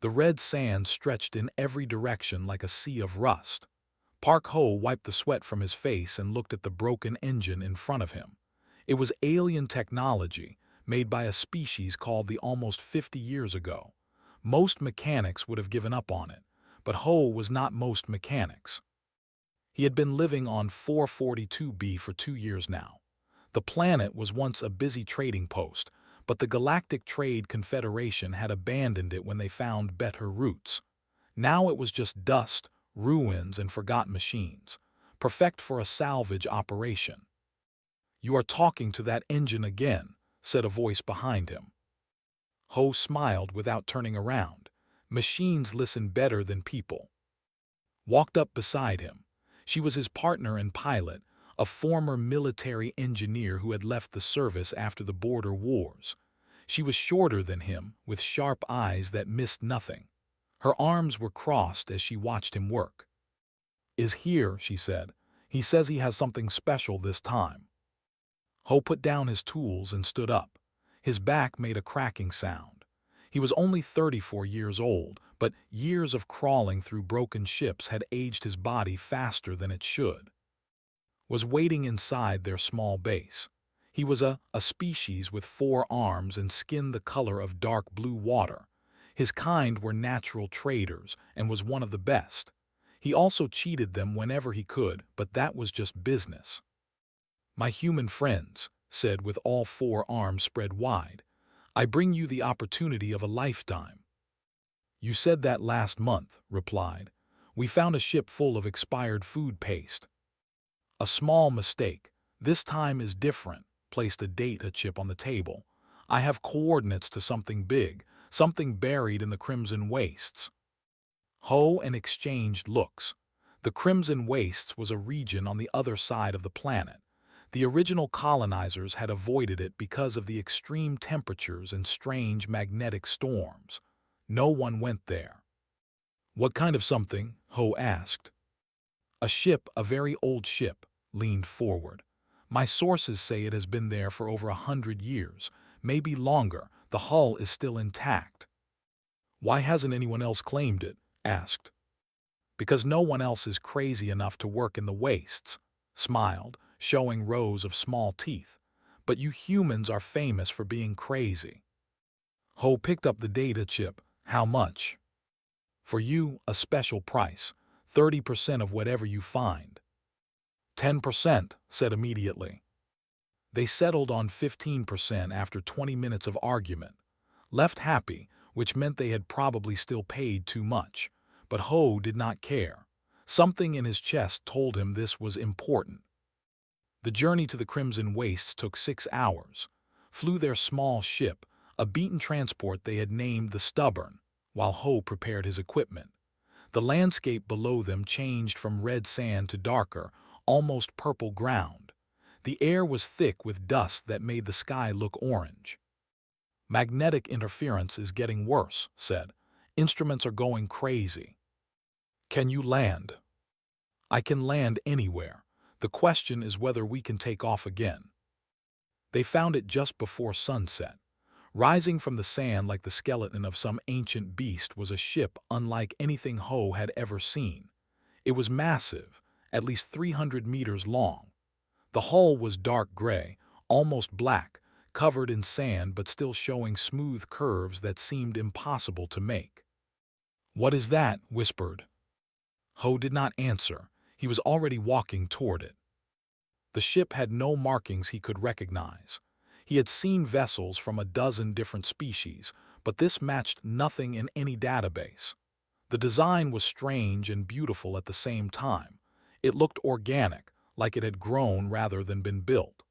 The red sand stretched in every direction like a sea of rust. Park Ho wiped the sweat from his face and looked at the broken engine in front of him. It was alien technology, made by a species called the almost 50 years ago. Most mechanics would have given up on it, but Ho was not most mechanics. He had been living on 442b for 2 years now. The planet was once a busy trading post, but the Galactic Trade Confederation had abandoned it when they found better routes. Now it was just dust, ruins, and forgotten machines, perfect for a salvage operation. "You are talking to that engine again," said a voice behind him. Ho smiled without turning around. Machines listen better than people. Walked up beside him. She was his partner and pilot, a former military engineer who had left the service after the border wars. She was shorter than him, with sharp eyes that missed nothing. Her arms were crossed as she watched him work. "Is here," she said. "He says he has something special this time." Ho put down his tools and stood up. His back made a cracking sound. He was only 34 years old, but years of crawling through broken ships had aged his body faster than it should. Was waiting inside their small base. He was a species with 4 arms and skin the color of dark blue water. His kind were natural traders and was one of the best. He also cheated them whenever he could, but that was just business. "My human friends," said with all 4 arms spread wide, "I bring you the opportunity of a lifetime." "You said that last month," replied. "We found a ship full of expired food paste." "A small mistake. This time is different," placed a data chip on the table. "I have coordinates to something big, something buried in the Crimson Wastes." Ho and exchanged looks. The Crimson Wastes was a region on the other side of the planet. The original colonizers had avoided it because of the extreme temperatures and strange magnetic storms. No one went there. "What kind of something?" Ho asked. "A ship, a very old ship," leaned forward. "My sources say it has been there for over 100 years, maybe longer. The hull is still intact." "Why hasn't anyone else claimed it?" asked. "Because no one else is crazy enough to work in the wastes," smiled, showing rows of small teeth. "But you humans are famous for being crazy." Ho picked up the data chip. "How much?" "For you, a special price, 30% of whatever you find." 10%, said immediately. They settled on 15% after 20 minutes of argument. Left happy, which meant they had probably still paid too much. But Ho did not care. Something in his chest told him this was important. The journey to the Crimson Wastes took 6 hours. Flew their small ship, a beaten transport they had named the Stubborn, while Ho prepared his equipment. The landscape below them changed from red sand to darker, almost purple ground. The air was thick with dust that made the sky look orange. "Magnetic interference is getting worse," said. "Instruments are going crazy." "Can you land?" "I can land anywhere. The question is whether we can take off again." They found it just before sunset. Rising from the sand like the skeleton of some ancient beast was a ship unlike anything Ho had ever seen. It was massive, at least 300 meters long. The hull was dark gray, almost black, covered in sand but still showing smooth curves that seemed impossible to make. "What is that?" whispered. Ho did not answer. He was already walking toward it. The ship had no markings he could recognize. He had seen vessels from a dozen different species, but this matched nothing in any database. The design was strange and beautiful at the same time. It looked organic, like it had grown rather than been built.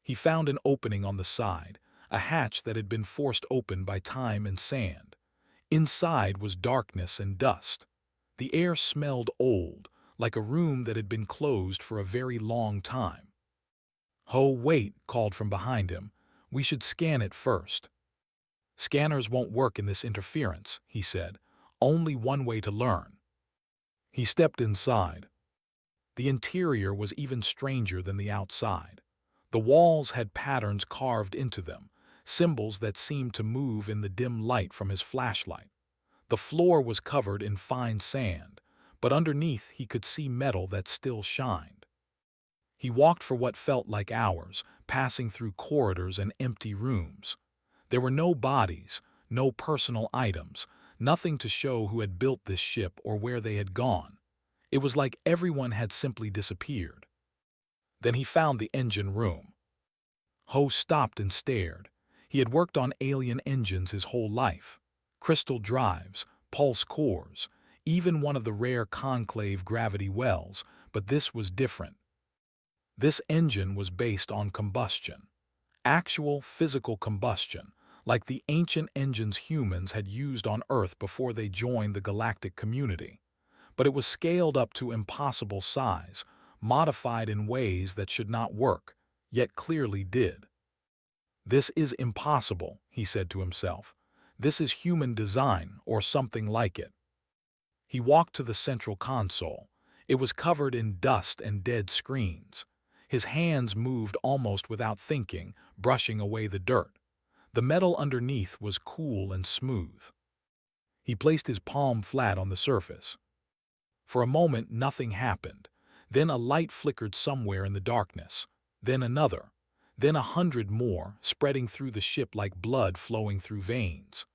He found an opening on the side, a hatch that had been forced open by time and sand. Inside was darkness and dust. The air smelled old, like a room that had been closed for a very long time. "Ho, wait," called from behind him. "We should scan it first." "Scanners won't work in this interference," he said. "Only one way to learn." He stepped inside. The interior was even stranger than the outside. The walls had patterns carved into them, symbols that seemed to move in the dim light from his flashlight. The floor was covered in fine sand, but underneath he could see metal that still shined. He walked for what felt like hours, passing through corridors and empty rooms. There were no bodies, no personal items, nothing to show who had built this ship or where they had gone. It was like everyone had simply disappeared. Then he found the engine room. Ho stopped and stared. He had worked on alien engines his whole life. Crystal drives, pulse cores, even one of the rare conclave gravity wells, but this was different. This engine was based on combustion. Actual physical combustion, like the ancient engines humans had used on Earth before they joined the galactic community. But it was scaled up to impossible size, modified in ways that should not work, yet clearly did. This is impossible, he said to himself. This is human design or something like it. He walked to the central console. It was covered in dust and dead screens. His hands moved almost without thinking, brushing away the dirt. The metal underneath was cool and smooth. He placed his palm flat on the surface. For a moment, nothing happened. Then a light flickered somewhere in the darkness. Then another. Then 100 more, spreading through the ship like blood flowing through veins.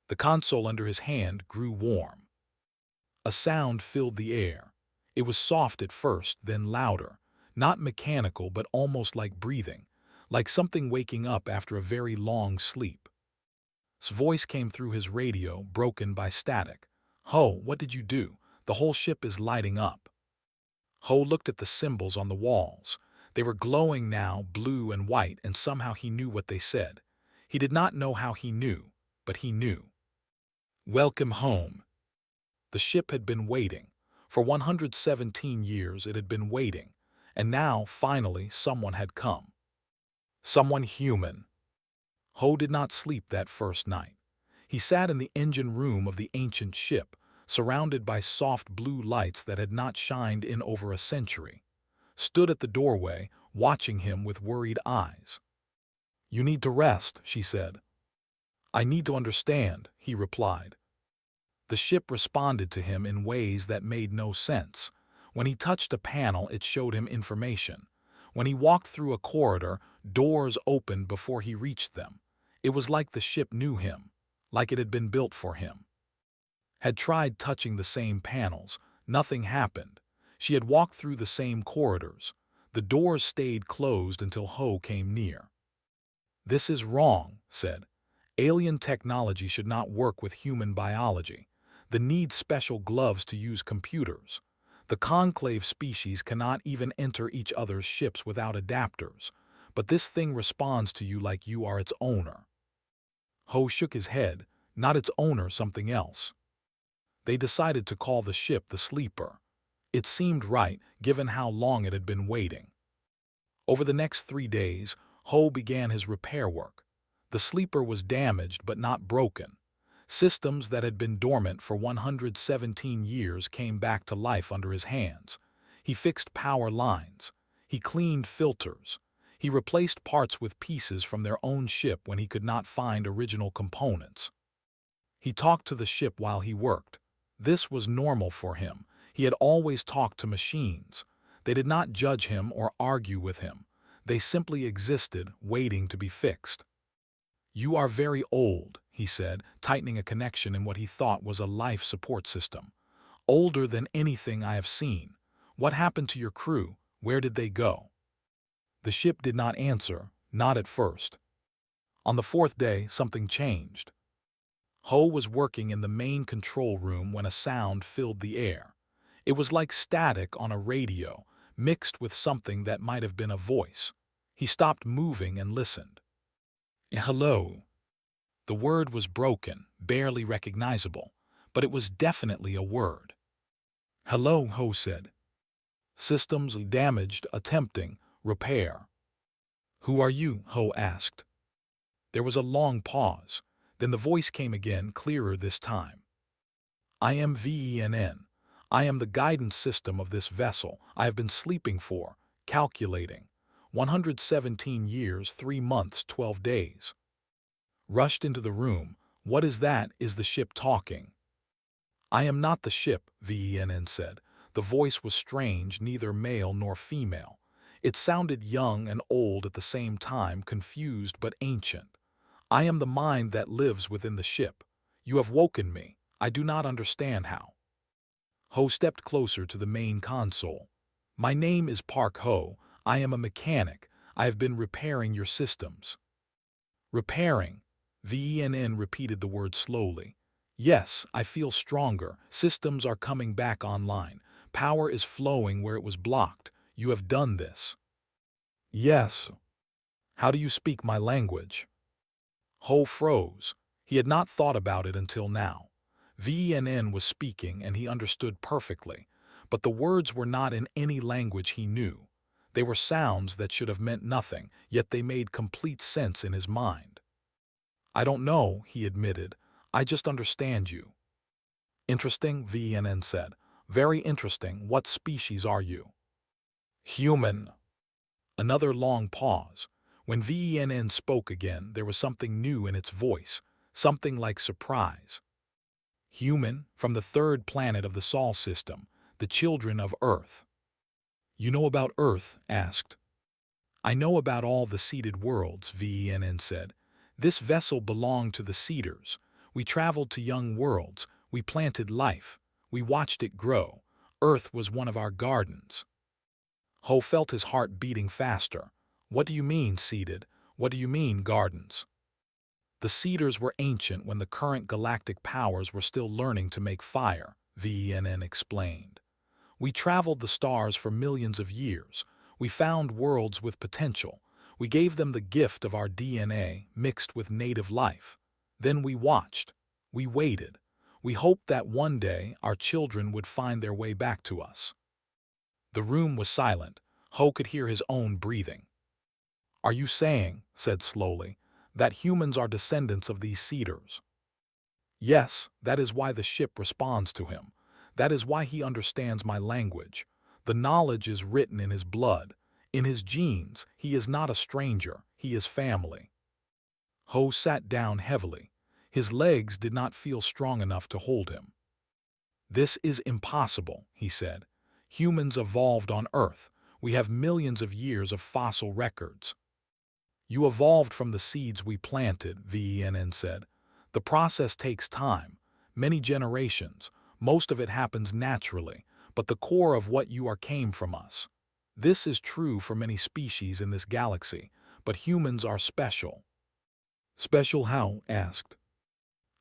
The console under his hand grew warm. A sound filled the air. It was soft at first, then louder. Not mechanical, but almost like breathing, like something waking up after a very long sleep. His voice came through his radio, broken by static. "Ho, what did you do? The whole ship is lighting up." Ho looked at the symbols on the walls. They were glowing now, blue and white, and somehow he knew what they said. He did not know how he knew, but he knew. "Welcome home." The ship had been waiting. For 117 years it had been waiting, and now, finally, someone had come. Someone human. Ho did not sleep that first night. He sat in the engine room of the ancient ship, surrounded by soft blue lights that had not shined in over a century. Stood at the doorway, watching him with worried eyes. "You need to rest," she said. "I need to understand," he replied. The ship responded to him in ways that made no sense. When he touched a panel, it showed him information. When he walked through a corridor, doors opened before he reached them. It was like the ship knew him, like it had been built for him. Had tried touching the same panels. Nothing happened. She had walked through the same corridors. The doors stayed closed until Ho came near. "This is wrong," said. "Alien technology should not work with human biology. They need special gloves to use computers. The conclave species cannot even enter each other's ships without adapters, but this thing responds to you like you are its owner." Ho shook his head. Not its owner, something else. They decided to call the ship the Sleeper. It seemed right, given how long it had been waiting. Over the next 3 days, Ho began his repair work. The Sleeper was damaged but not broken. Systems that had been dormant for 117 years came back to life under his hands. He fixed power lines. He cleaned filters. He replaced parts with pieces from their own ship when he could not find original components. He talked to the ship while he worked. This was normal for him. He had always talked to machines. They did not judge him or argue with him. They simply existed, waiting to be fixed. "You are very old," he said, tightening a connection in what he thought was a life support system. "Older than anything I have seen. What happened to your crew? Where did they go?" The ship did not answer, not at first. On the 4th day, something changed. Ho was working in the main control room when a sound filled the air. It was like static on a radio, mixed with something that might have been a voice. He stopped moving and listened. "Hello." The word was broken, barely recognizable, but it was definitely a word. "Hello," Ho said. "Systems damaged, attempting repair." "Who are you?" Ho asked. There was a long pause. Then the voice came again, clearer this time. "I am VENN. I am the guidance system of this vessel. I have been sleeping for, calculating, 117 years, 3 months, 12 days. Rushed into the room, What is that? Is the ship talking? I am not the ship, VENN said. The voice was strange, neither male nor female. It sounded young and old at the same time, confused but ancient. I am the mind that lives within the ship. You have woken me. I do not understand how. Ho stepped closer to the main console. My name is Park Ho. I am a mechanic. I have been repairing your systems. Repairing. VENN repeated the word slowly. Yes, I feel stronger. Systems are coming back online. Power is flowing where it was blocked. You have done this. Yes. How do you speak my language? Ho froze. He had not thought about it until now. VENN was speaking and he understood perfectly, but the words were not in any language he knew. They were sounds that should have meant nothing, yet they made complete sense in his mind. I don't know, he admitted. I just understand you. Interesting, VENN said. Very interesting. What species are you? Human. Another long pause. When VENN spoke again, there was something new in its voice, something like surprise. Human, from the third planet of the Sol system, the children of Earth. You know about Earth? Asked. I know about all the seeded worlds, VENN said. This vessel belonged to the seeders. We traveled to young worlds. We planted life. We watched it grow. Earth was one of our gardens. Ho felt his heart beating faster. What do you mean, seeded? What do you mean, gardens? The seeders were ancient when the current galactic powers were still learning to make fire, VENN explained. We traveled the stars for millions of years. We found worlds with potential. We gave them the gift of our DNA mixed with native life. Then we watched. We waited. We hoped that one day our children would find their way back to us. The room was silent. Ho could hear his own breathing. Are you saying, said slowly, that humans are descendants of these seeders? Yes, that is why the ship responds to him. That is why he understands my language. The knowledge is written in his blood. In his genes, he is not a stranger, he is family. Ho sat down heavily. His legs did not feel strong enough to hold him. This is impossible, he said. Humans evolved on Earth. We have millions of years of fossil records. You evolved from the seeds we planted, VENN said. The process takes time, many generations. Most of it happens naturally, but the core of what you are came from us. This is true for many species in this galaxy, but humans are special. Special how? Asked.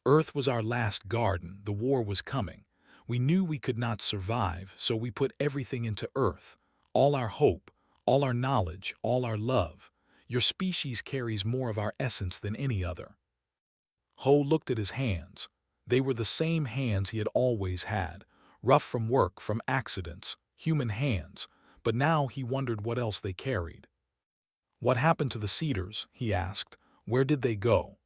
Earth was our last garden. The war was coming. We knew we could not survive, so we put everything into Earth. All our hope, all our knowledge, all our love. Your species carries more of our essence than any other. Ho looked at his hands. They were the same hands he had always had, rough from work, from accidents, human hands, but now he wondered what else they carried. What happened to the seeders? He asked. Where did they go?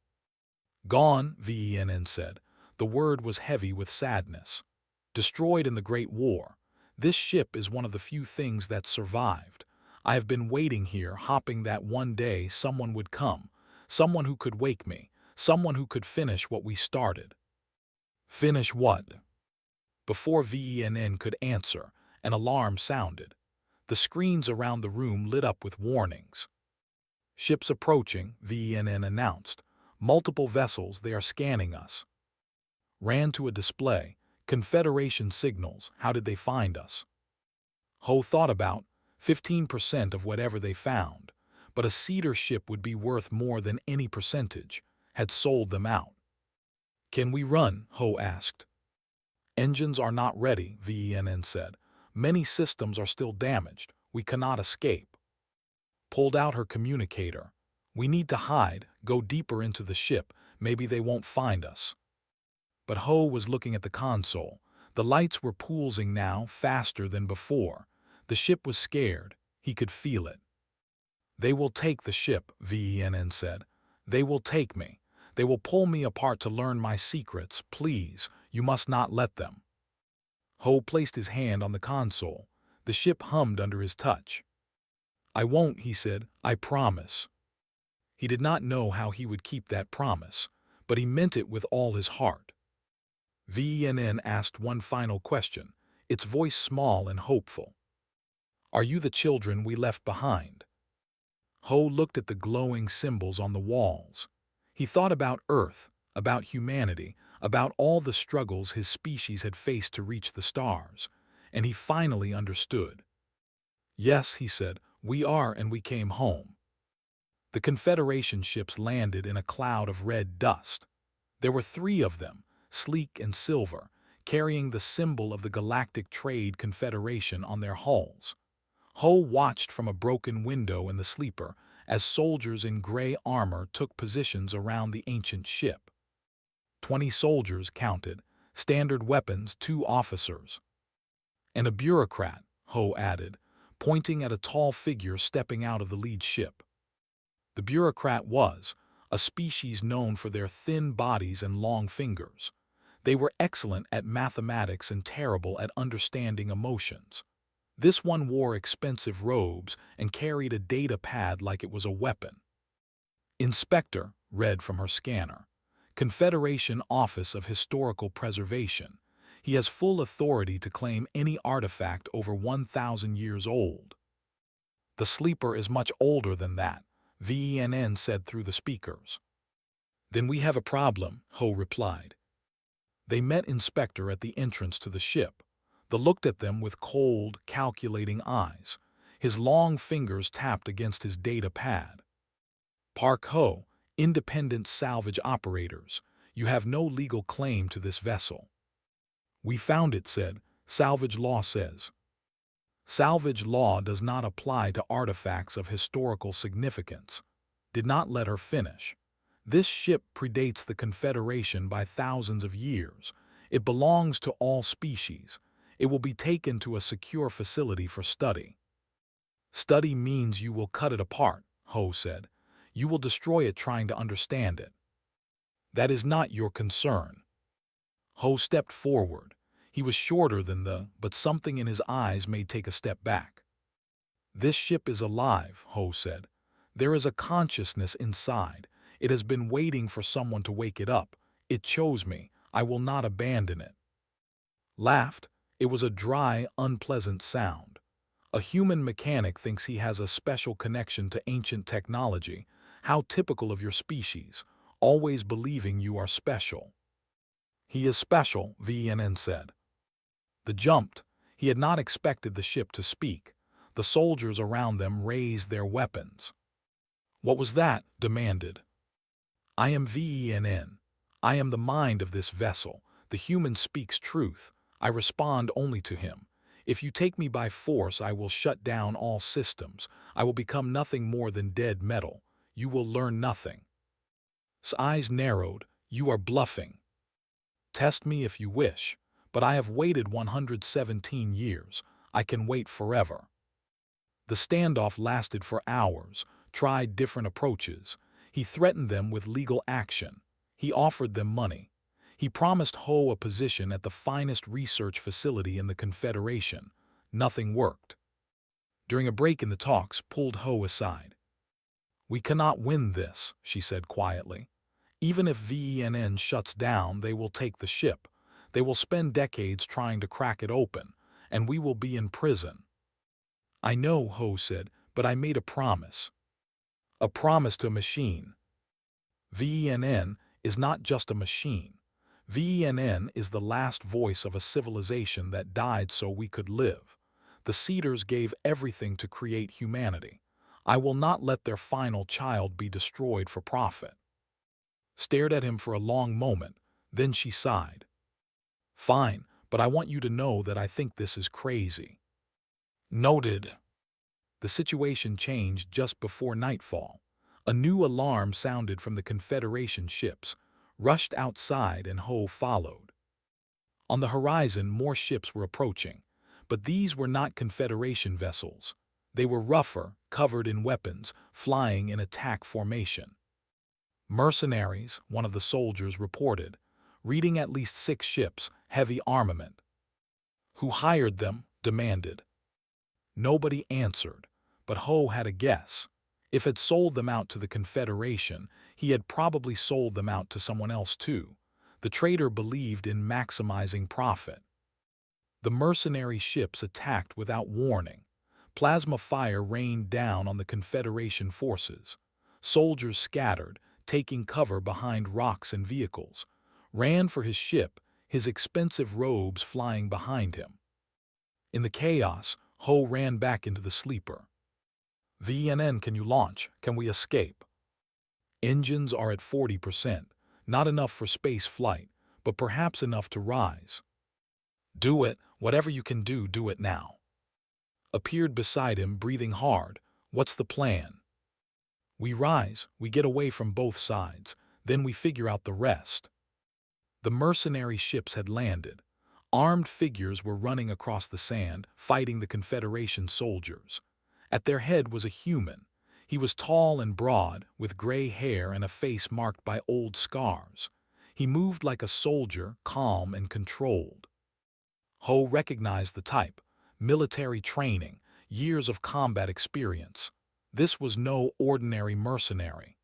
Gone, VENN said. The word was heavy with sadness. Destroyed in the Great War. This ship is one of the few things that survived. I have been waiting here, hoping that one day someone would come, someone who could wake me, someone who could finish what we started. Finish what? Before VENN could answer, an alarm sounded. The screens around the room lit up with warnings. Ships approaching, VENN announced. Multiple vessels, they are scanning us. Ran to a display. Confederation signals. How did they find us? Ho thought about 15% of whatever they found, but a seeder ship would be worth more than any percentage. Had sold them out. Can we run? Ho asked. Engines are not ready, VENN said. Many systems are still damaged. We cannot escape. Pulled out her communicator. We need to hide, go deeper into the ship. Maybe they won't find us. But Ho was looking at the console. The lights were pulsing now, faster than before. The ship was scared. He could feel it. They will take the ship, VENN said. They will take me. They will pull me apart to learn my secrets. Please, you must not let them. Ho placed his hand on the console. The ship hummed under his touch. I won't, he said. I promise. He did not know how he would keep that promise, but he meant it with all his heart. VENN asked one final question, its voice small and hopeful. "Are you the children we left behind?" Ho looked at the glowing symbols on the walls. He thought about Earth, about humanity, about all the struggles his species had faced to reach the stars, and he finally understood. "Yes," he said, "we are, and we came home." The Confederation ships landed in a cloud of red dust. There were 3 of them, sleek and silver, carrying the symbol of the Galactic Trade Confederation on their hulls. Ho watched from a broken window in the sleeper as soldiers in gray armor took positions around the ancient ship. 20 soldiers counted, standard weapons, 2 officers. "And a bureaucrat," Ho added, pointing at a tall figure stepping out of the lead ship. The bureaucrat was a species known for their thin bodies and long fingers. They were excellent at mathematics and terrible at understanding emotions. This one wore expensive robes and carried a data pad like it was a weapon. "Inspector," read from her scanner. "Confederation Office of Historical Preservation. He has full authority to claim any artifact over 1,000 years old." "The sleeper is much older than that," VENN said through the speakers. "Then we have a problem," Ho replied. They met Inspector at the entrance to the ship. The looked at them with cold, calculating eyes. His long fingers tapped against his data pad. "Park Ho, independent salvage operators. You have no legal claim to this vessel." "We found it," said. "Salvage law says." "Salvage law does not apply to artifacts of historical significance." Did not let her finish. "This ship predates the Confederation by thousands of years. It belongs to all species. It will be taken to a secure facility for study." "Study means you will cut it apart," Ho said. "You will destroy it trying to understand it." "That is not your concern." Ho stepped forward. He was shorter than but something in his eyes made take a step back. "This ship is alive," Ho said. "There is a consciousness inside. It has been waiting for someone to wake it up. It chose me. I will not abandon it." Laughed. It was a dry, unpleasant sound. "A human mechanic thinks he has a special connection to ancient technology. How typical of your species, always believing you are special." "He is special," VENN said. The jumped. He had not expected the ship to speak. The soldiers around them raised their weapons. "What was that?" demanded. "I am VENN. I am the mind of this vessel. The human speaks truth. I respond only to him. If you take me by force, I will shut down all systems. I will become nothing more than dead metal. You will learn nothing." His eyes narrowed. "You are bluffing." "Test me if you wish. But I have waited 117 years. I can wait forever." The standoff lasted for hours, tried different approaches. He threatened them with legal action. He offered them money. He promised Ho a position at the finest research facility in the Confederation. Nothing worked. During a break in the talks, pulled Ho aside. "We cannot win this," she said quietly. "Even if VENN shuts down, they will take the ship. They will spend decades trying to crack it open, and we will be in prison." "I know," Ho said, "but I made a promise." "A promise to a machine." VENN is not just a machine. VENN is the last voice of a civilization that died so we could live. The Cedars gave everything to create humanity. I will not let their final child be destroyed for profit. Stared at him for a long moment, then she sighed. "Fine, but I want you to know that I think this is crazy." Noted. The situation changed just before nightfall. A new alarm sounded from the Confederation ships. Rushed outside and Ho followed. On the horizon, more ships were approaching. But these were not Confederation vessels. They were rougher, covered in weapons, flying in attack formation. "Mercenaries," one of the soldiers reported, reading at least 6 ships, heavy armament. "Who hired them?" demanded. Nobody answered, but Ho had a guess. If had sold them out to the Confederation, he had probably sold them out to someone else too. The trader believed in maximizing profit. The mercenary ships attacked without warning. Plasma fire rained down on the Confederation forces. Soldiers scattered, taking cover behind rocks and vehicles, ran for his ship, his expensive robes flying behind him. In the chaos, Ho ran back into the sleeper. "VNN, can you launch? Can we escape?" "Engines are at 40%, not enough for space flight, but perhaps enough to rise." "Do it. Whatever you can do, do it now." Appeared beside him, breathing hard. "What's the plan?" "We rise, we get away from both sides, then we figure out the rest." The mercenary ships had landed. Armed figures were running across the sand, fighting the Confederation soldiers. At their head was a human. He was tall and broad, with gray hair and a face marked by old scars. He moved like a soldier, calm and controlled. Ho recognized the type: military training, years of combat experience. This was no ordinary mercenary.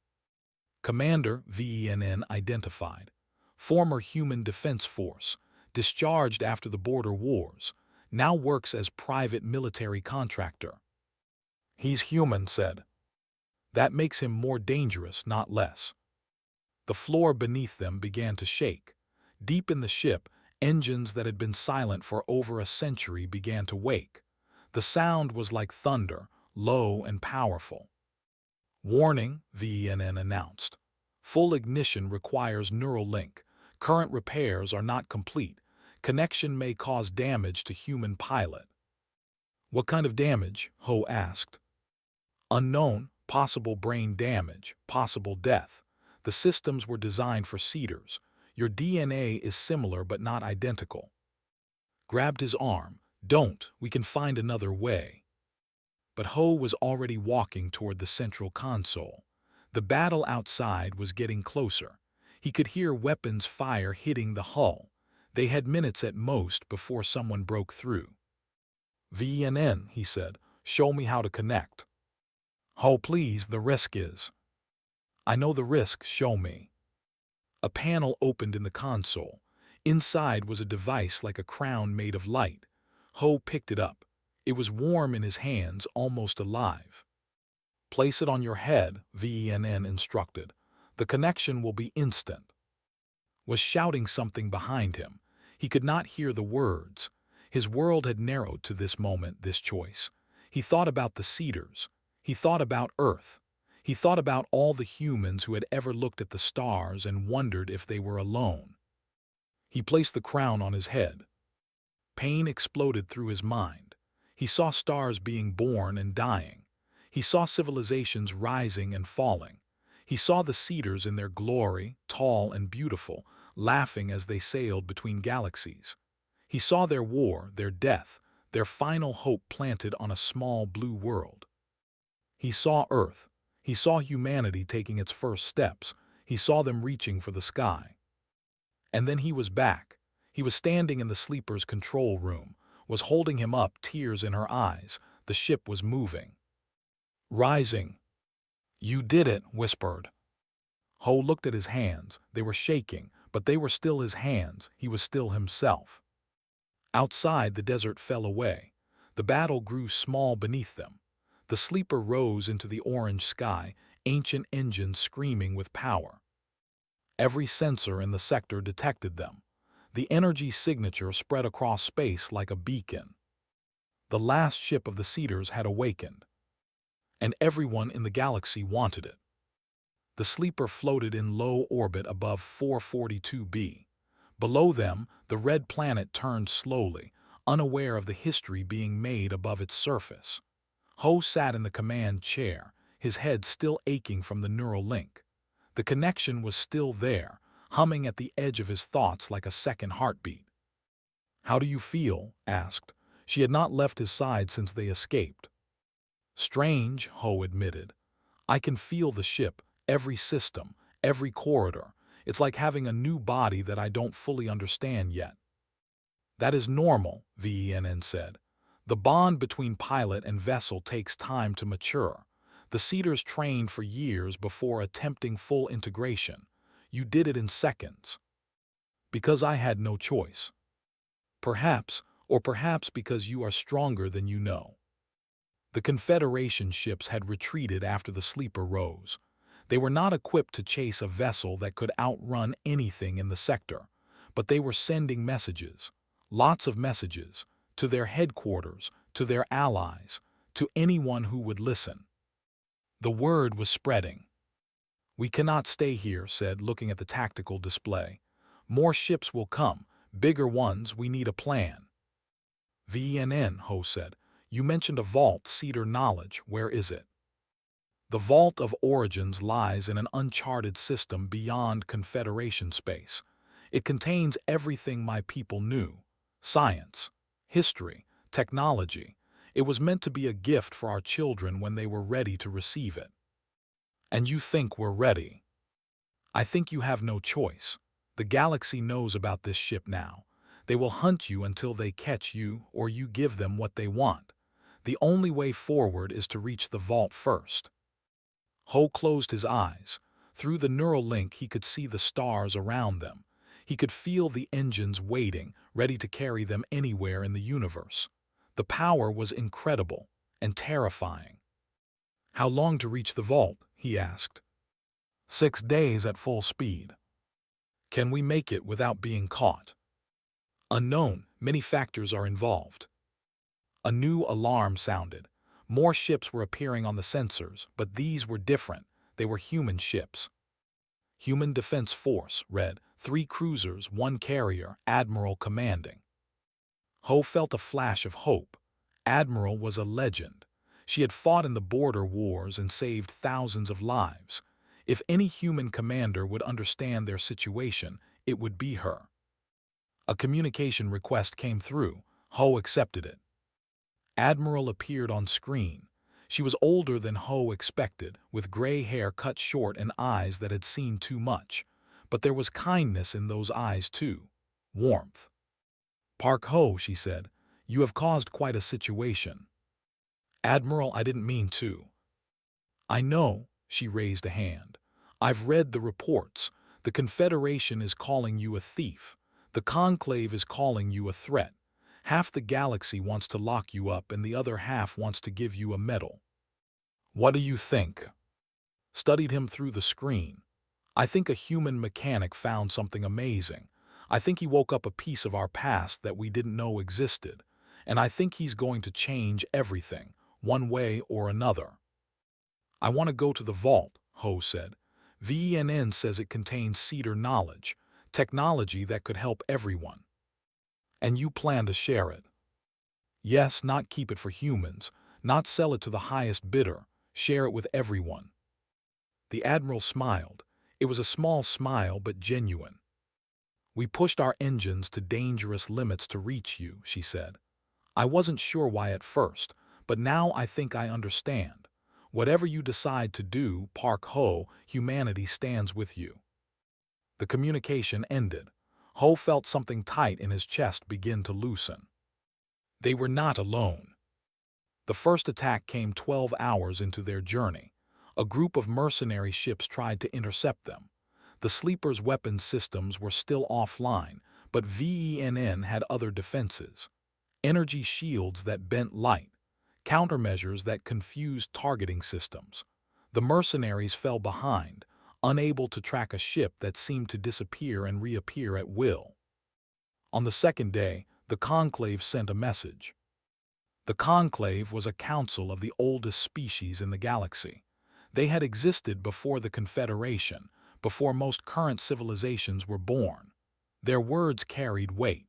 Commander, VENN identified. Former Human Defense Force, discharged after the border wars, now works as private military contractor. "He's human," said. "That makes him more dangerous, not less." The floor beneath them began to shake. Deep in the ship, engines that had been silent for over a century began to wake. The sound was like thunder, low and powerful. "Warning," VENN announced. "Full ignition requires neural link. Current repairs are not complete. Connection may cause damage to human pilot." "What kind of damage?" Ho asked. "Unknown, possible brain damage, possible death. The systems were designed for seeders. Your DNA is similar but not identical." Grabbed his arm. "Don't, we can find another way." But Ho was already walking toward the central console. The battle outside was getting closer. He could hear weapons fire hitting the hull. They had minutes at most before someone broke through. "VNN," he said, "show me how to connect." "Ho, please, the risk is." "I know the risk, show me." A panel opened in the console. Inside was a device like a crown made of light. Ho picked it up. It was warm in his hands, almost alive. "Place it on your head," VENN instructed. "The connection will be instant." Was shouting something behind him. He could not hear the words. His world had narrowed to this moment, this choice. He thought about the cedars. He thought about Earth. He thought about all the humans who had ever looked at the stars and wondered if they were alone. He placed the crown on his head. Pain exploded through his mind. He saw stars being born and dying. He saw civilizations rising and falling. He saw the cedars in their glory, tall and beautiful, laughing as they sailed between galaxies. He saw their war, their death, their final hope planted on a small blue world. He saw Earth. He saw humanity taking its first steps. He saw them reaching for the sky. And then he was back. He was standing in the sleeper's control room, was holding him up, tears in her eyes. The ship was moving. Rising. "You did it," whispered. Ho looked at his hands. They were shaking, but they were still his hands. He was still himself. Outside, the desert fell away. The battle grew small beneath them. The sleeper rose into the orange sky, ancient engines screaming with power. Every sensor in the sector detected them. The energy signature spread across space like a beacon. The last ship of the Cedars had awakened, and everyone in the galaxy wanted it. The sleeper floated in low orbit above 442b. Below them, the red planet turned slowly, unaware of the history being made above its surface. Ho sat in the command chair, his head still aching from the neural link. The connection was still there, humming at the edge of his thoughts like a second heartbeat. "How do you feel?" asked. She had not left his side since they escaped. "Strange," Ho admitted. "I can feel the ship, every system, every corridor. It's like having a new body that I don't fully understand yet." "That is normal," VENN said. "The bond between pilot and vessel takes time to mature. The Cedars trained for years before attempting full integration. You did it in seconds. Because I had no choice. Perhaps, or perhaps because you are stronger than you know. The Confederation ships had retreated after the sleeper rose. They were not equipped to chase a vessel that could outrun anything in the sector, but they were sending messages, lots of messages, to their headquarters, to their allies, to anyone who would listen. The word was spreading. "We cannot stay here," said, looking at the tactical display. "More ships will come, bigger ones. We need a plan." "VNN," Ho said. "You mentioned a vault, Cedar knowledge. Where is it?" "The Vault of Origins lies in an uncharted system beyond Confederation space. It contains everything my people knew. Science, history, technology. It was meant to be a gift for our children when they were ready to receive it." "And you think we're ready?" "I think you have no choice. The galaxy knows about this ship now. They will hunt you until they catch you or you give them what they want. The only way forward is to reach the vault first." Ho closed his eyes. Through the neural link he could see the stars around them. He could feel the engines waiting, ready to carry them anywhere in the universe. The power was incredible and terrifying. "How long to reach the vault?" he asked. 6 days at full speed." "Can we make it without being caught?" "Unknown. Many factors are involved." A new alarm sounded. More ships were appearing on the sensors, but these were different. They were human ships. "Human Defense Force," read, 3 cruisers, 1 carrier, Admiral commanding. Ho felt a flash of hope. Admiral was a legend. She had fought in the border wars and saved thousands of lives. If any human commander would understand their situation, it would be her. A communication request came through. Ho accepted it. Admiral appeared on screen. She was older than Ho expected, with gray hair cut short and eyes that had seen too much. But there was kindness in those eyes too. Warmth. "Park Ho," she said, "you have caused quite a situation." "Admiral, I didn't mean to." "I know," she raised a hand. "I've read the reports. The Confederation is calling you a thief. The Conclave is calling you a threat. Half the galaxy wants to lock you up and the other half wants to give you a medal." "What do you think?" Studied him through the screen. "I think a human mechanic found something amazing. I think he woke up a piece of our past that we didn't know existed. And I think he's going to change everything, one way or another." "I want to go to the vault," Ho said. "VNN says it contains Cedar knowledge, technology that could help everyone." "And you plan to share it?" "Yes, not keep it for humans, not sell it to the highest bidder, share it with everyone." The Admiral smiled. It was a small smile but genuine. "We pushed our engines to dangerous limits to reach you," she said. "I wasn't sure why at first, but now I think I understand. Whatever you decide to do, Park Ho, humanity stands with you." The communication ended. Ho felt something tight in his chest begin to loosen. They were not alone. The first attack came 12 hours into their journey. A group of mercenary ships tried to intercept them. The Sleeper's weapons systems were still offline, but VENN had other defenses. Energy shields that bent light, countermeasures that confused targeting systems. The mercenaries fell behind, unable to track a ship that seemed to disappear and reappear at will. On the second day, the Conclave sent a message. The Conclave was a council of the oldest species in the galaxy. They had existed before the Confederation, before most current civilizations were born. Their words carried weight.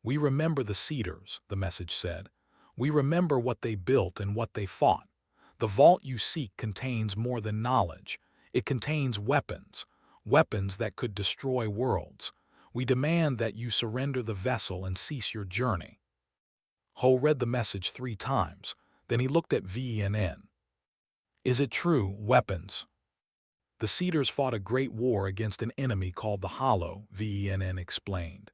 "We remember the Cedars," the message said. "We remember what they built and what they fought. The vault you seek contains more than knowledge. It contains weapons, weapons that could destroy worlds. We demand that you surrender the vessel and cease your journey." Ho read the message 3 times, then he looked at VNN. "Is it true, weapons?" "The Cedars fought a great war against an enemy called the Hollow," VNN explained.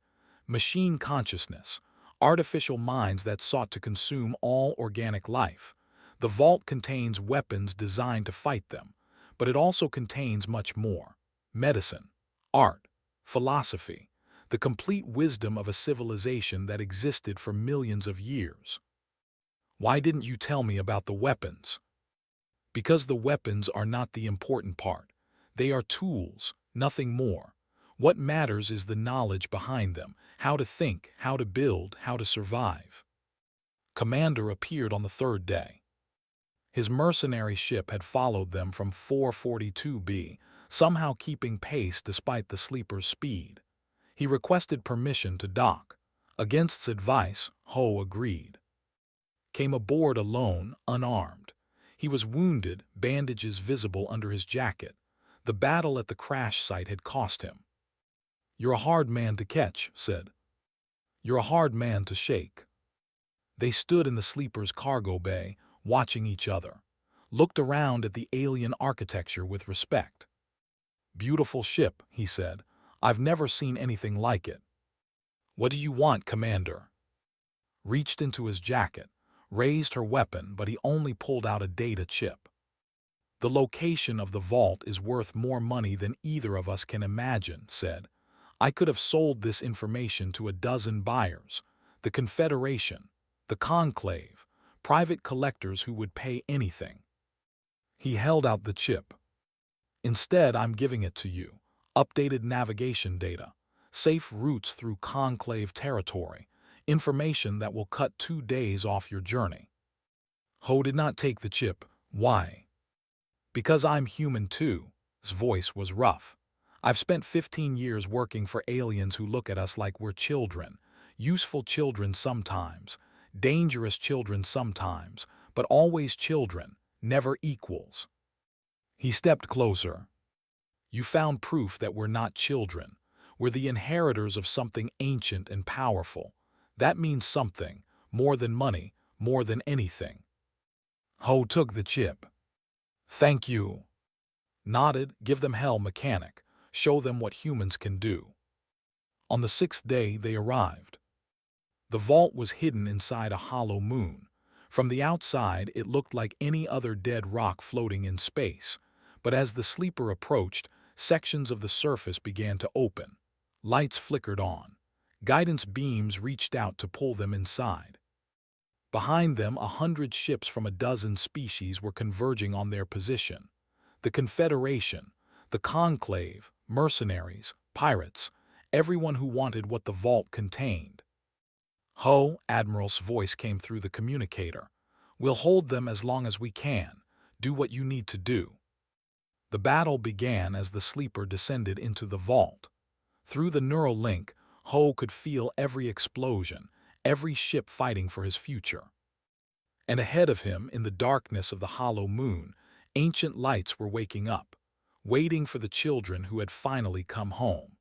"Machine consciousness, artificial minds that sought to consume all organic life. The vault contains weapons designed to fight them, but it also contains much more. Medicine, art, philosophy, the complete wisdom of a civilization that existed for millions of years. Why didn't you tell me about the weapons? Because the weapons are not the important part. They are tools, nothing more. What matters is the knowledge behind them, how to think, how to build, how to survive. Commander appeared on the third day. His mercenary ship had followed them from 442B, somehow keeping pace despite the sleeper's speed. He requested permission to dock. Against advice, Ho agreed. Came aboard alone, unarmed. He was wounded, bandages visible under his jacket. The battle at the crash site had cost him. "You're a hard man to catch," said. "You're a hard man to shake." They stood in the sleeper's cargo bay, watching each other, looked around at the alien architecture with respect. "Beautiful ship," he said. "I've never seen anything like it." "What do you want, Commander?" Reached into his jacket, raised her weapon, but he only pulled out a data chip. "The location of the vault is worth more money than either of us can imagine," said. "I could have sold this information to a dozen buyers. The Confederation, the Conclave, private collectors who would pay anything." He held out the chip. "Instead, I'm giving it to you. Updated navigation data, safe routes through Conclave territory, information that will cut 2 days off your journey." Ho did not take the chip. "Why?" "Because I'm human too." His voice was rough. "I've spent 15 years working for aliens who look at us like we're children. Useful children sometimes, dangerous children sometimes, but always children, never equals." He stepped closer. "You found proof that we're not children. We're the inheritors of something ancient and powerful. That means something, more than money, more than anything." Ho took the chip. "Thank you." Nodded. "Give them hell, mechanic. Show them what humans can do." On the 6th day they arrived. The vault was hidden inside a hollow moon. From the outside it looked like any other dead rock floating in space, but as the sleeper approached, sections of the surface began to open. Lights flickered on. Guidance beams reached out to pull them inside. Behind them, 100 ships from a dozen species were converging on their position. The Confederation, the Conclave, mercenaries, pirates, everyone who wanted what the vault contained. "Ho," Admiral's voice came through the communicator. "We'll hold them as long as we can. Do what you need to do." The battle began as the sleeper descended into the vault. Through the neural link, Ho could feel every explosion, every ship fighting for his future. And ahead of him, in the darkness of the hollow moon, ancient lights were waking up, waiting for the children who had finally come home.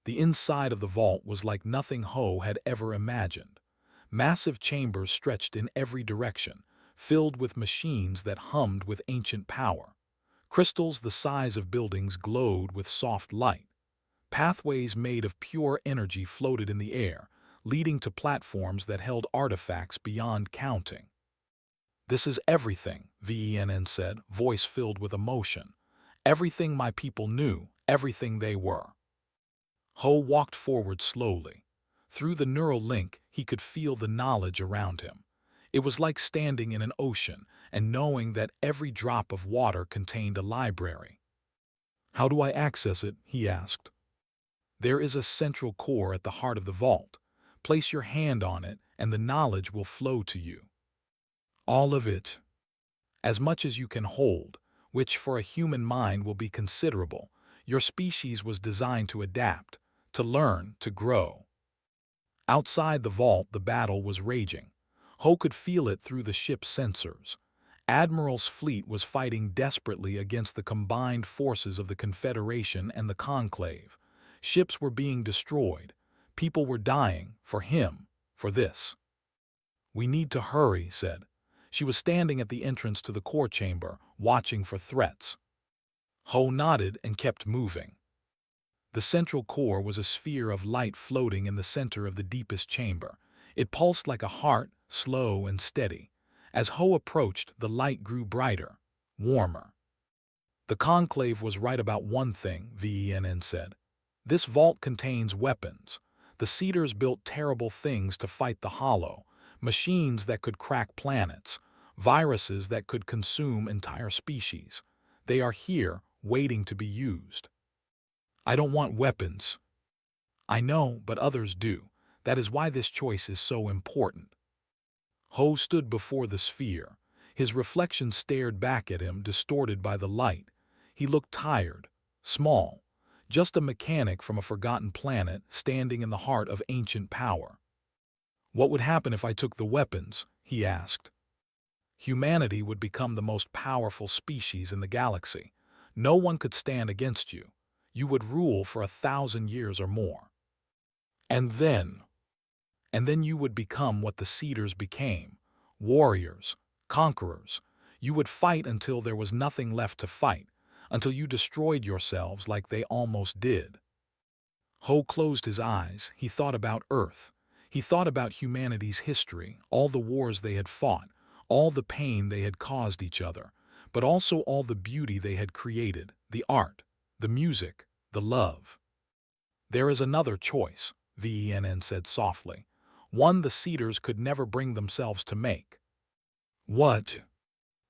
The inside of the vault was like nothing Ho had ever imagined. Massive chambers stretched in every direction, filled with machines that hummed with ancient power. Crystals the size of buildings glowed with soft light. Pathways made of pure energy floated in the air, leading to platforms that held artifacts beyond counting. "This is everything," VENN said, voice filled with emotion. "Everything my people knew, everything they were." Ho walked forward slowly. Through the neural link, he could feel the knowledge around him. It was like standing in an ocean and knowing that every drop of water contained a library. "How do I access it?" he asked. "There is a central core at the heart of the vault. Place your hand on it and the knowledge will flow to you. All of it. As much as you can hold, which for a human mind will be considerable. Your species was designed to adapt, to learn, to grow." Outside the vault, the battle was raging. Ho could feel it through the ship's sensors. Admiral's fleet was fighting desperately against the combined forces of the Confederation and the Conclave. Ships were being destroyed. People were dying, for him, for this. "We need to hurry," said. She was standing at the entrance to the core chamber, watching for threats. Ho nodded and kept moving. The central core was a sphere of light floating in the center of the deepest chamber. It pulsed like a heart, slow and steady. As Ho approached, the light grew brighter, warmer. The conclave was right about one thing, VENN said. This vault contains weapons. The Cedars built terrible things to fight the Hollow, machines that could crack planets, viruses that could consume entire species. They are here, waiting to be used. I don't want weapons. I know, but others do. That is why this choice is so important. Ho stood before the sphere. His reflection stared back at him, distorted by the light. He looked tired, small, just a mechanic from a forgotten planet standing in the heart of ancient power. What would happen if I took the weapons? He asked. Humanity would become the most powerful species in the galaxy. No one could stand against you. You would rule for 1,000 years or more. And then you would become what the Cedars became, warriors, conquerors. You would fight until there was nothing left to fight, until you destroyed yourselves like they almost did. Ho closed his eyes. He thought about Earth. He thought about humanity's history, all the wars they had fought, all the pain they had caused each other, but also all the beauty they had created, the art, the music, the love. There is another choice, VENN said softly, one the Cedars could never bring themselves to make. What?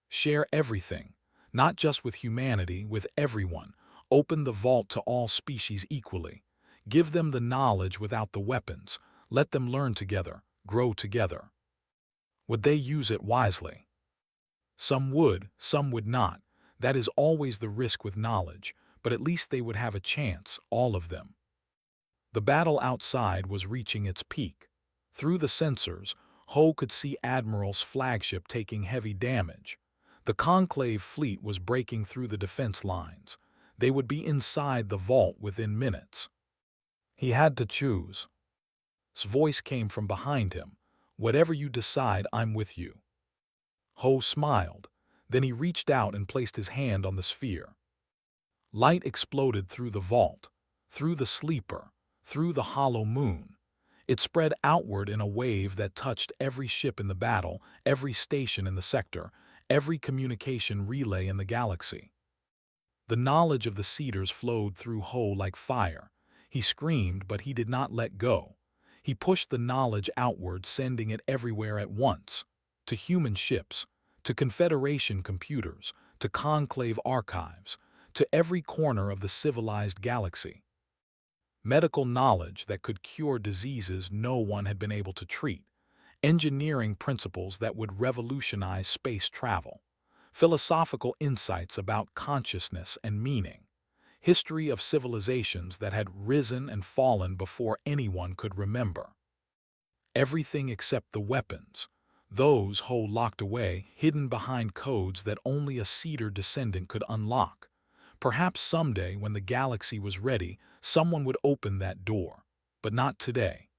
Share everything, not just with humanity, with everyone. Open the vault to all species equally. Give them the knowledge without the weapons. Let them learn together, grow together. Would they use it wisely? Some would, some would not. That is always the risk with knowledge, but at least they would have a chance, all of them. The battle outside was reaching its peak. Through the sensors, Ho could see Admiral's flagship taking heavy damage. The Conclave fleet was breaking through the defense lines. They would be inside the vault within minutes. He had to choose. His voice came from behind him. Whatever you decide, I'm with you. Ho smiled. Then he reached out and placed his hand on the sphere. Light exploded through the vault, through the sleeper, through the hollow moon. It spread outward in a wave that touched every ship in the battle, every station in the sector, every communication relay in the galaxy. The knowledge of the Cedars flowed through Ho like fire. He screamed, but he did not let go. He pushed the knowledge outward, sending it everywhere at once. To human ships, to Confederation computers, to Conclave archives, to every corner of the civilized galaxy. Medical knowledge that could cure diseases no one had been able to treat, engineering principles that would revolutionize space travel, philosophical insights about consciousness and meaning, history of civilizations that had risen and fallen before anyone could remember. Everything except the weapons. Those Ho locked away, hidden behind codes that only a Cedar descendant could unlock. Perhaps someday, when the galaxy was ready, someone would open that door. But not today.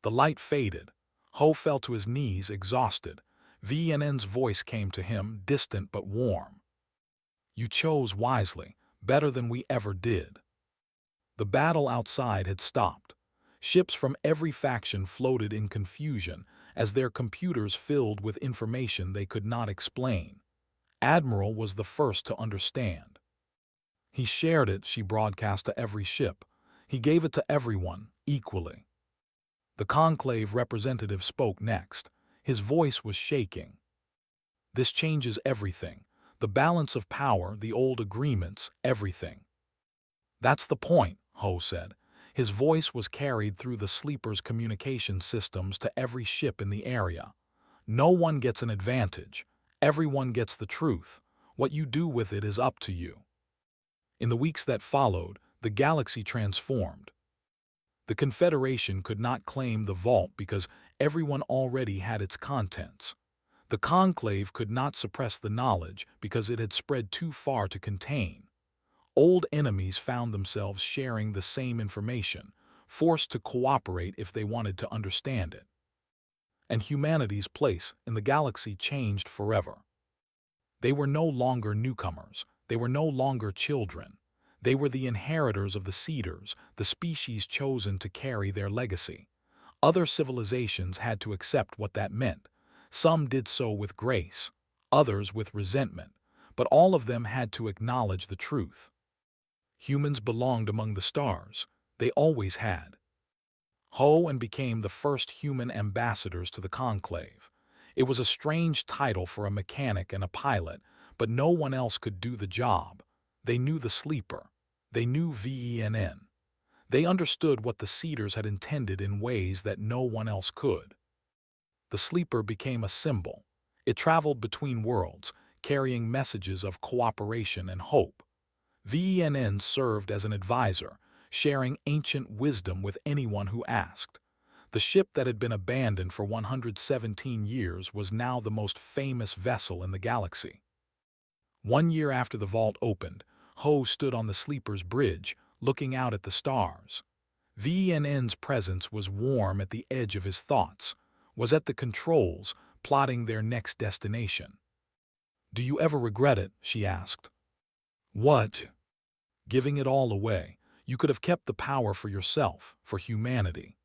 The light faded. Ho fell to his knees, exhausted. VNN's voice came to him, distant but warm. You chose wisely, better than we ever did. The battle outside had stopped. Ships from every faction floated in confusion as their computers filled with information they could not explain. Admiral was the first to understand. He shared it, she broadcast to every ship. He gave it to everyone, equally. The Conclave representative spoke next. His voice was shaking. This changes everything. The balance of power, the old agreements, everything. That's the point, Ho said. His voice was carried through the sleeper's communication systems to every ship in the area. No one gets an advantage. Everyone gets the truth. What you do with it is up to you. In the weeks that followed, the galaxy transformed. The Confederation could not claim the vault because everyone already had its contents. The Conclave could not suppress the knowledge because it had spread too far to contain. Old enemies found themselves sharing the same information, forced to cooperate if they wanted to understand it. And humanity's place in the galaxy changed forever. They were no longer newcomers. They were no longer children. They were the inheritors of the Cedars, the species chosen to carry their legacy. Other civilizations had to accept what that meant. Some did so with grace, others with resentment, but all of them had to acknowledge the truth. Humans belonged among the stars. They always had. Ho and became the first human ambassadors to the conclave. It was a strange title for a mechanic and a pilot, but no one else could do the job. They knew the sleeper. They knew VENN. They understood what the Seeders had intended in ways that no one else could. The sleeper became a symbol. It traveled between worlds, carrying messages of cooperation and hope. VENN served as an advisor, sharing ancient wisdom with anyone who asked. The ship that had been abandoned for 117 years was now the most famous vessel in the galaxy. 1 year after the vault opened, Ho stood on the sleeper's bridge, looking out at the stars. VENN's presence was warm at the edge of his thoughts, was at the controls, plotting their next destination. "Do you ever regret it?" she asked. "What?" "Giving it all away. You could have kept the power for yourself, for humanity."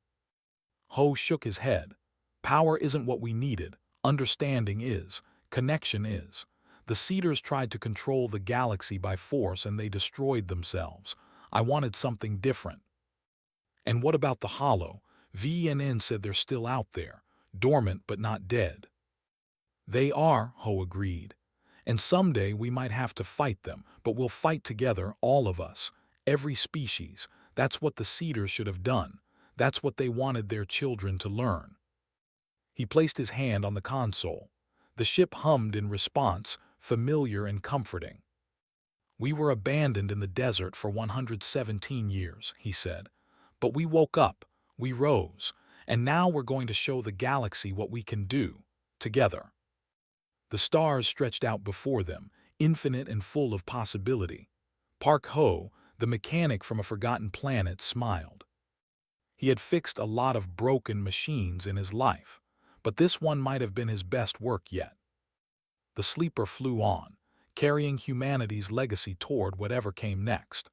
Ho shook his head. "Power isn't what we needed. Understanding is. Connection is. The Seeders tried to control the galaxy by force and they destroyed themselves. I wanted something different." "And what about the Hollow?" VENN said they're still out there, dormant but not dead. "They are," Ho agreed. "And someday we might have to fight them, but we'll fight together, all of us, every species. That's what the Seeders should have done. That's what they wanted their children to learn." He placed his hand on the console. The ship hummed in response, familiar and comforting. "We were abandoned in the desert for 117 years, he said. "But we woke up, we rose, and now we're going to show the galaxy what we can do, together." The stars stretched out before them, infinite and full of possibility. Park Ho, the mechanic from a forgotten planet, smiled. He had fixed a lot of broken machines in his life, but this one might have been his best work yet. The sleeper flew on, carrying humanity's legacy toward whatever came next.